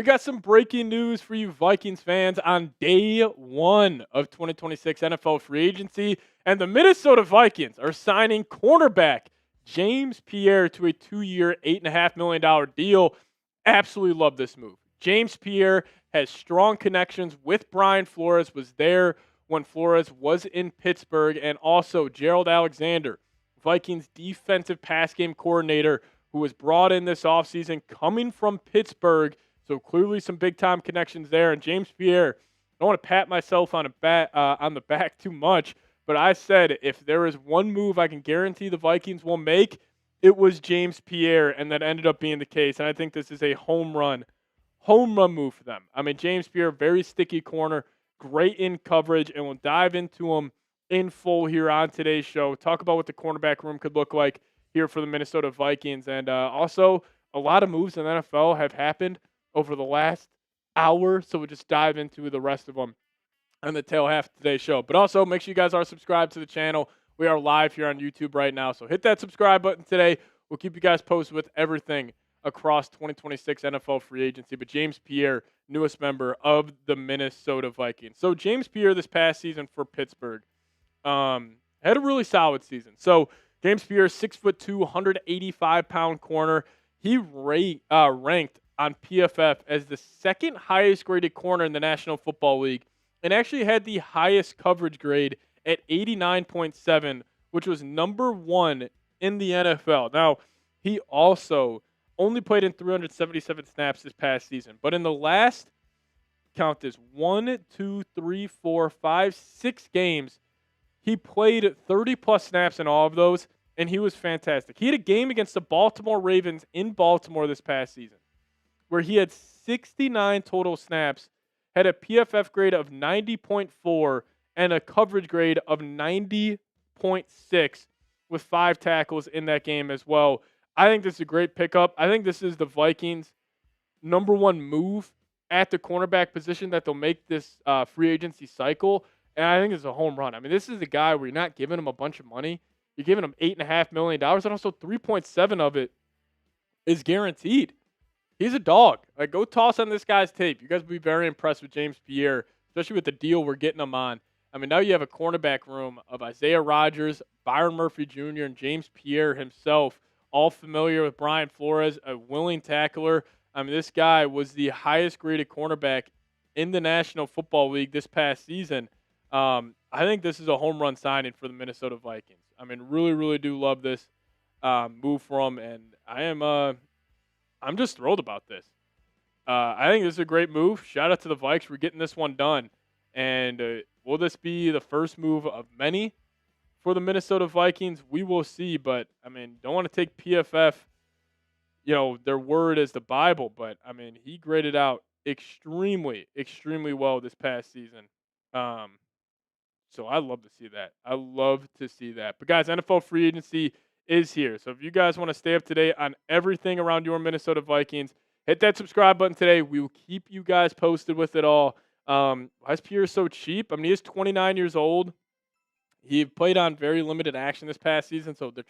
got some breaking news for you Vikings fans on day one of 2026 NFL free agency. And the Minnesota Vikings are signing cornerback James Pierre to a 2-year, $8.5 million deal. Absolutely love this move. James Pierre has strong connections with Brian Flores, was there when Flores was in Pittsburgh, and also Gerald Alexander, Vikings defensive pass game coordinator, who was brought in this offseason coming from Pittsburgh. So clearly some big-time connections there. And James Pierre, I don't want to pat myself on the back too much, but I said if there is one move I can guarantee the Vikings will make, it was James Pierre, and that ended up being the case. And I think this is a home run move for them. I mean, James Pierre, very sticky corner, great in coverage, and we'll dive into him in full here on today's show. Talk about what the cornerback room could look like here for the Minnesota Vikings. And also, a lot of moves in the NFL have happened over the last hour, so we'll just dive into the rest of them on the tail half of today's show. But also, make sure you guys are subscribed to the channel. We are live here on YouTube right now, so hit that subscribe button today. We'll keep you guys posted with everything across 2026 NFL free agency. But James Pierre, newest member of the Minnesota Vikings. So James Pierre this past season for Pittsburgh had a really solid season. So James Pierre, 6'2", 185-pound corner. He ranked on PFF as the second highest graded corner in the National Football League, and actually had the highest coverage grade at 89.7, which was number one in the NFL. Now, he also only played in 377 snaps this past season, but in the last, count this, 6 games, he played 30-plus snaps in all of those, and he was fantastic. He had a game against the Baltimore Ravens in Baltimore this past season where he had 69 total snaps, had a PFF grade of 90.4, and a coverage grade of 90.6 with 5 tackles in that game as well. I think this is a great pickup. I think this is the Vikings' number one move at the cornerback position that they'll make this free agency cycle, and I think it's a home run. I mean, this is a guy where you're not giving him a bunch of money. You're giving him $8.5 million, and also 3.7 of it is guaranteed. He's a dog. Like, go toss on this guy's tape. You guys will be very impressed with James Pierre, especially with the deal we're getting him on. I mean, now you have a cornerback room of Isaiah Rodgers, Byron Murphy Jr., and James Pierre himself, all familiar with Brian Flores, a willing tackler. I mean, this guy was the highest graded cornerback in the National Football League this past season. I think this is a home run signing for the Minnesota Vikings. I mean, really, really do love this move from him, and I'm just thrilled about this. I think this is a great move. Shout out to the Vikes for getting this one done. And will this be the first move of many for the Minnesota Vikings? We will see. But, I mean, don't want to take PFF, their word as the Bible. But, I mean, he graded out extremely, extremely well this past season. So I love to see that. I love to see that. But, guys, NFL free agency is here. So if you guys want to stay up to date on everything around your Minnesota Vikings, hit that subscribe button today. We will keep you guys posted with it all. Why is Pierre so cheap? I mean, he is 29 years old. He played on very limited action this past season, so they're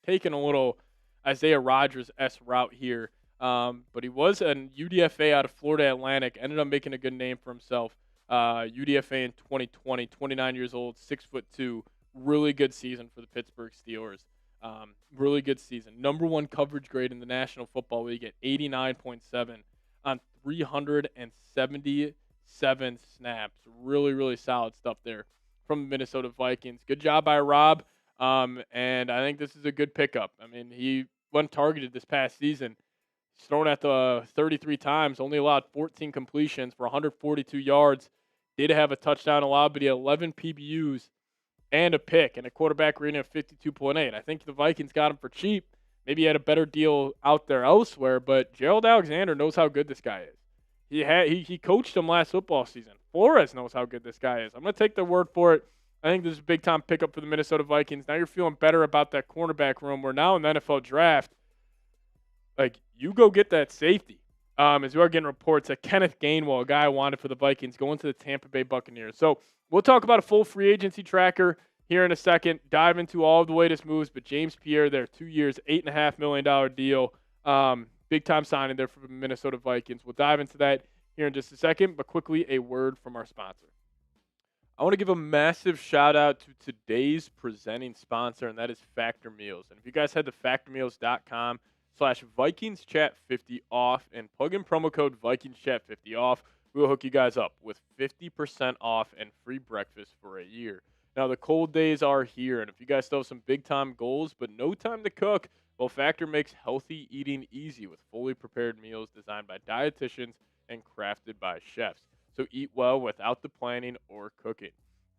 taking a little Isaiah Rodgers-esque route here. But he was an UDFA out of Florida Atlantic, ended up making a good name for himself. UDFA in 2020, 29 years old, 6'2", really good season for the Pittsburgh Steelers. Really good season. Number one coverage grade in the National Football League at 89.7 on 377 snaps. Really, really solid stuff there from the Minnesota Vikings. Good job by Rob. And I think this is a good pickup. I mean, he wasn't targeted this past season. He's thrown at the 33 times, only allowed 14 completions for 142 yards. Did have a touchdown allowed, but he had 11 PBUs and a pick and a quarterback rating of 52.8. I think the Vikings got him for cheap. Maybe he had a better deal out there elsewhere, but Gerald Alexander knows how good this guy is. He coached him last football season. Flores knows how good this guy is. I'm going to take their word for it. I think this is a big-time pickup for the Minnesota Vikings. Now you're feeling better about that cornerback room. We're now in the NFL draft. Like, you go get that safety. As we are getting reports that Kenneth Gainwell, a guy I wanted for the Vikings, going to the Tampa Bay Buccaneers. So we'll talk about a full free agency tracker here in a second, dive into all of the latest moves. But James Pierre there, 2 years, $8.5 million deal. Big-time signing there for the Minnesota Vikings. We'll dive into that here in just a second, but quickly, a word from our sponsor. I want to give a massive shout out to today's presenting sponsor, and that is Factor Meals. And if you guys head to factormeals.com/VikingsChat50 off and plug in promo code VikingsChat50 off, we'll hook you guys up with 50% off and free breakfast for a year. Now, the cold days are here, and if you guys still have some big-time goals but no time to cook, well, Factor makes healthy eating easy with fully prepared meals designed by dietitians and crafted by chefs. So eat well without the planning or cooking.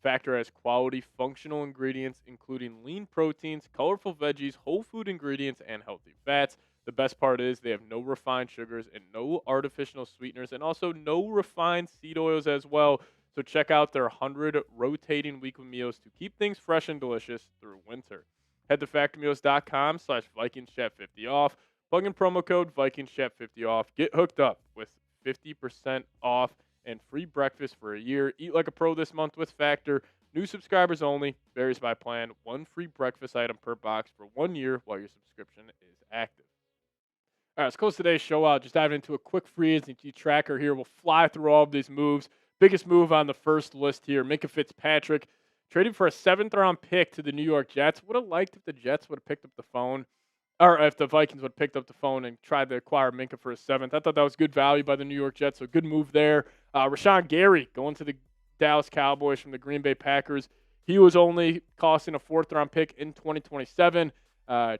Factor has quality, functional ingredients, including lean proteins, colorful veggies, whole food ingredients, and healthy fats. The best part is they have no refined sugars and no artificial sweeteners, and also no refined seed oils as well. So check out their 100 rotating weekly meals to keep things fresh and delicious through winter. Head to factormeals.com/VikingsChat50 off. Plug in promo code VikingsChat50 off. Get hooked up with 50% off and free breakfast for a year. Eat like a pro this month with Factor. New subscribers only. Varies by plan. One free breakfast item per box for 1 year while your subscription is active. All right, let's close today's show out. Just diving into a quick free agency tracker here. We'll fly through all of these moves. Biggest move on the first list here, Minkah Fitzpatrick. Traded for a 7th-round pick to the New York Jets. Would have liked if the Jets would have picked up the phone, or if the Vikings would have picked up the phone and tried to acquire Minkah for a 7th. I thought that was good value by the New York Jets, so good move there. Rashawn Gary going to the Dallas Cowboys from the Green Bay Packers. He was only costing a 4th-round pick in 2027.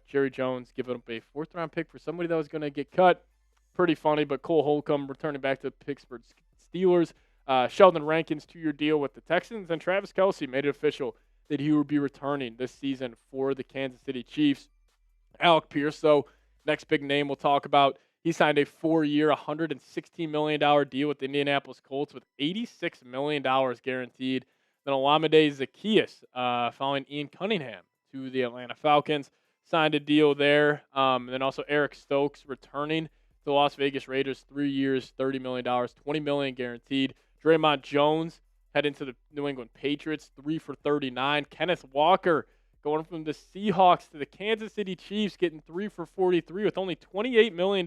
Jerry Jones giving up a 4th-round pick for somebody that was going to get cut. Pretty funny, but Cole Holcomb returning back to the Pittsburgh Steelers. Sheldon Rankins 2-year deal with the Texans, and Travis Kelce made it official that he would be returning this season for the Kansas City Chiefs. Alec Pierce, though, next big name we'll talk about. He signed a 4-year, $116 million deal with the Indianapolis Colts with $86 million guaranteed. Then Olamide Zaccheaus, following Ian Cunningham to the Atlanta Falcons, signed a deal there. And then also Eric Stokes returning to the Las Vegas Raiders, 3 years, $30 million, $20 million guaranteed. Draymond Jones heading to the New England Patriots, 3 for $39. Kenneth Walker going from the Seahawks to the Kansas City Chiefs, getting 3 for $43 with only $28 million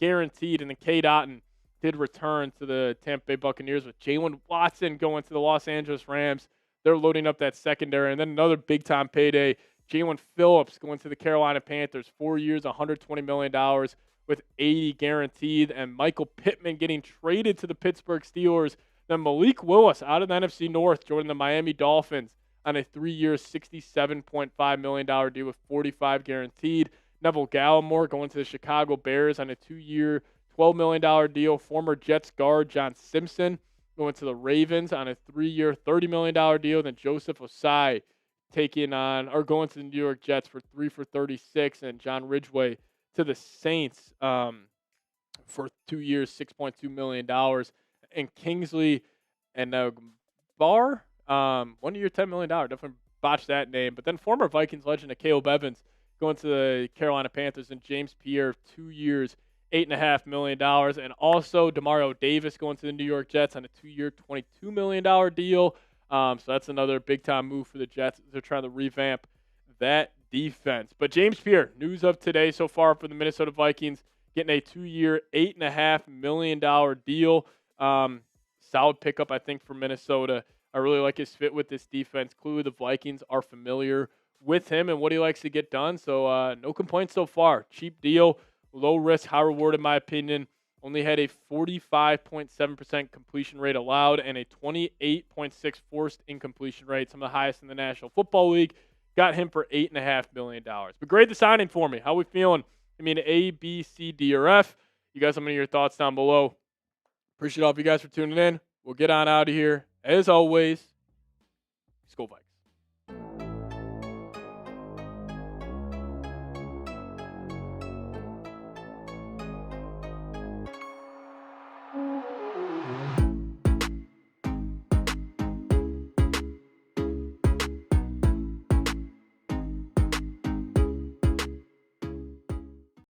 guaranteed. And then Cade Otton did return to the Tampa Bay Buccaneers with Jalen Watson going to the Los Angeles Rams. They're loading up that secondary. And then another big-time payday, Jalen Phillips going to the Carolina Panthers, 4 years, $120 million with $80 guaranteed. And Michael Pittman getting traded to the Pittsburgh Steelers. Then Malik Willis out of the NFC North joining the Miami Dolphins on a 3-year, $67.5 million deal with $45 guaranteed. Neville Gallimore going to the Chicago Bears on a 2-year, $12 million deal. Former Jets guard John Simpson going to the Ravens on a 3-year, $30 million deal. Then Joseph Osai going to the New York Jets for 3 for $36. And John Ridgeway to the Saints for 2 years, $6.2 million. And Kingsley and Barr, 1 year, $10 million. Definitely botched that name. But then former Vikings legend Caleb Evans going to the Carolina Panthers, and James Pierre, 2 years, $8.5 million. And also Demario Davis going to the New York Jets on a 2-year, $22 million deal. So that's another big-time move for the Jets. They're trying to revamp that defense. But James Pierre, news of today so far for the Minnesota Vikings, getting a 2-year, $8.5 million deal. Solid pickup, I think, for Minnesota. I really like his fit with this defense. Clearly, the Vikings are familiar with him and what he likes to get done. So no complaints so far. Cheap deal, low risk, high reward in my opinion. Only had a 45.7% completion rate allowed and a 28.6% forced incompletion rate, some of the highest in the National Football League. Got him for $8.5 million. But grade the signing for me. How we feeling? I mean, A, B, C, D, or F? You guys, let me know your thoughts down below. Appreciate all of you guys for tuning in. We'll get on out of here. As always,